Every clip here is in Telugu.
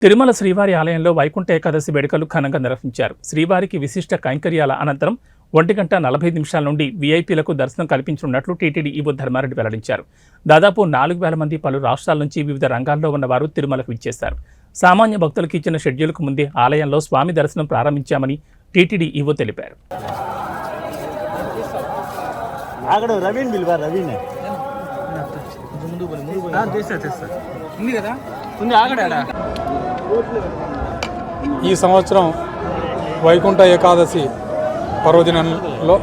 తిరుమల శ్రీవారి ఆలయంలో వైకుంఠ ఏకాదశి వేడుకలు ఘనంగా నిర్వహించారు. శ్రీవారికి విశిష్ట కైంకర్యాల అనంతరం 1:45 నుండి వీఐపీలకు దర్శనం కల్పించనున్నట్లు టీటీడీ ఈవో ధర్మారెడ్డి వెల్లడించారు. దాదాపు 4,000 మంది పలు రాష్ట్రాల నుంచి వివిధ రంగాల్లో ఉన్నవారు తిరుమలకు విచ్చేశారు. సామాన్య భక్తులకు ఇచ్చిన షెడ్యూల్కు ముందే ఆలయంలో స్వామి దర్శనం ప్రారంభించామని టీటీడీ ఈవో తెలిపారు. ఈ సంవత్సరం వైకుంఠ ఏకాదశి పర్వదినంలో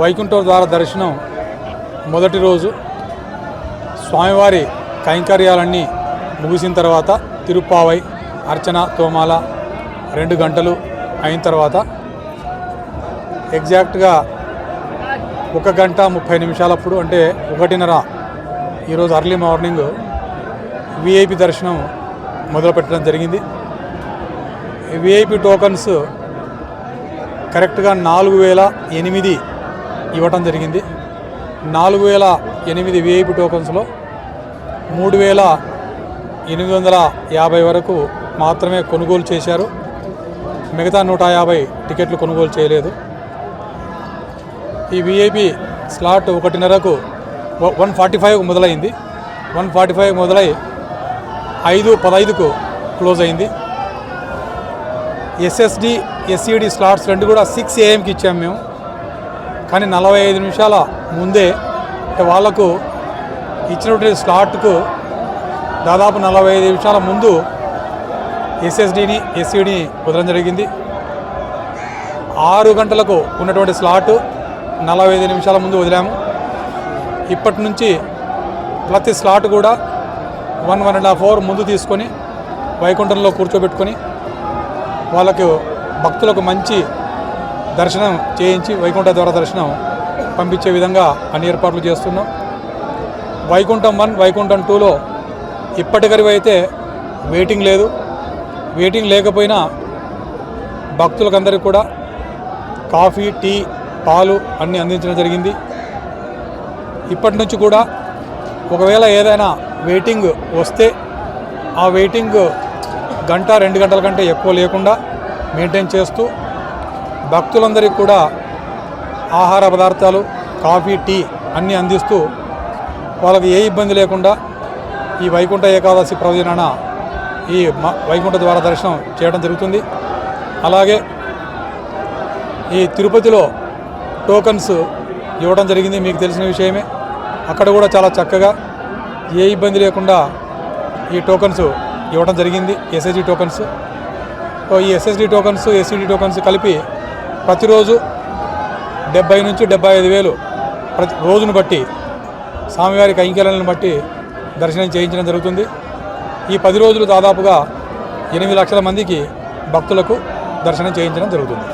వైకుంఠ ద్వార దర్శనం మొదటి రోజు స్వామివారి కైంకర్యాలన్నీ ముగిసిన తర్వాత తిరుప్పావై అర్చన తోమాల 2 గంటలు అయిన తర్వాత ఎగ్జాక్ట్గా 1:30 అంటే 1:30 ఈరోజు అర్లీ మార్నింగ్ విఐపి దర్శనం మొదలుపెట్టడం జరిగింది. విఐపి టోకన్స్ కరెక్ట్గా 4,008 ఇవ్వటం జరిగింది. 4,008 విఐపి టోకన్స్లో 3,850 వరకు మాత్రమే కొనుగోలు చేశారు. మిగతా 150 టికెట్లు కొనుగోలు చేయలేదు. ఈ విఐపి స్లాట్ 1:30కు 1:45 మొదలైంది. 1:45 మొదలై 5:15కు క్లోజ్ అయింది. ఎస్ఎస్డి ఎస్ఈడి స్లాట్స్ 2 కూడా 6 AM ఇచ్చాము మేము. కానీ 45 నిమిషాల ముందే వాళ్లకు ఇచ్చినటువంటి స్లాట్కు దాదాపు 45 నిమిషాల ముందు ఎస్ఎస్డిని ఎస్ఈడిని వదలడం జరిగింది. 6 గంటలకు ఉన్నటువంటి స్లాటు 45 నిమిషాల ముందు వదిలాము. ఇప్పటి నుంచి ప్రతి స్లాట్ కూడా 1.5 అవర్ ముందు తీసుకొని వైకుంఠంలో కూర్చోబెట్టుకొని వాళ్ళకు భక్తులకు మంచి దర్శనం చేయించి వైకుంఠ ద్వార దర్శనం పంపించే విధంగా అన్ని ఏర్పాట్లు చేస్తున్నాం. వైకుంఠం 1 వైకుంఠం 2లో ఇప్పటికరివి అయితే వెయిటింగ్ లేదు. వెయిటింగ్ లేకపోయినా భక్తులకందరికీ కూడా కాఫీ, టీ, పాలు అన్నీ అందించడం జరిగింది. ఇప్పటి నుంచి కూడా ఒకవేళ ఏదైనా వెయిటింగ్ వస్తే ఆ వెయిటింగ్ 1-2 గంటల కంటే ఎక్కువ లేకుండా మెయింటైన్ చేస్తూ భక్తులందరికీ కూడా ఆహార పదార్థాలు, కాఫీ, టీ అన్నీ అందిస్తూ వాళ్ళకి ఏ ఇబ్బంది లేకుండా ఈ వైకుంఠ ఏకాదశి పర్వదినాన ఈ వైకుంఠ ద్వార దర్శనం చేయడం జరుగుతుంది. అలాగే ఈ తిరుపతిలో టోకన్స్ ఇవ్వడం జరిగింది, మీకు తెలిసిన విషయమే. అక్కడ కూడా చాలా చక్కగా ఏ ఇబ్బంది లేకుండా ఈ టోకన్స్ ఇవ్వడం జరిగింది. ఎస్ఎస్డి టోకన్స్, ఈ ఎస్ఎస్డి టోకన్స్ ఎస్ఈడి టోకన్స్ కలిపి ప్రతిరోజు 70 నుంచి 75 వేలు ప్రతి రోజును బట్టి స్వామివారి కైంకర్యాలను బట్టి దర్శనం చేయించడం జరుగుతుంది. ఈ 10 రోజులు దాదాపుగా 8 లక్షల మందికి భక్తులకు దర్శనం చేయించడం జరుగుతుంది.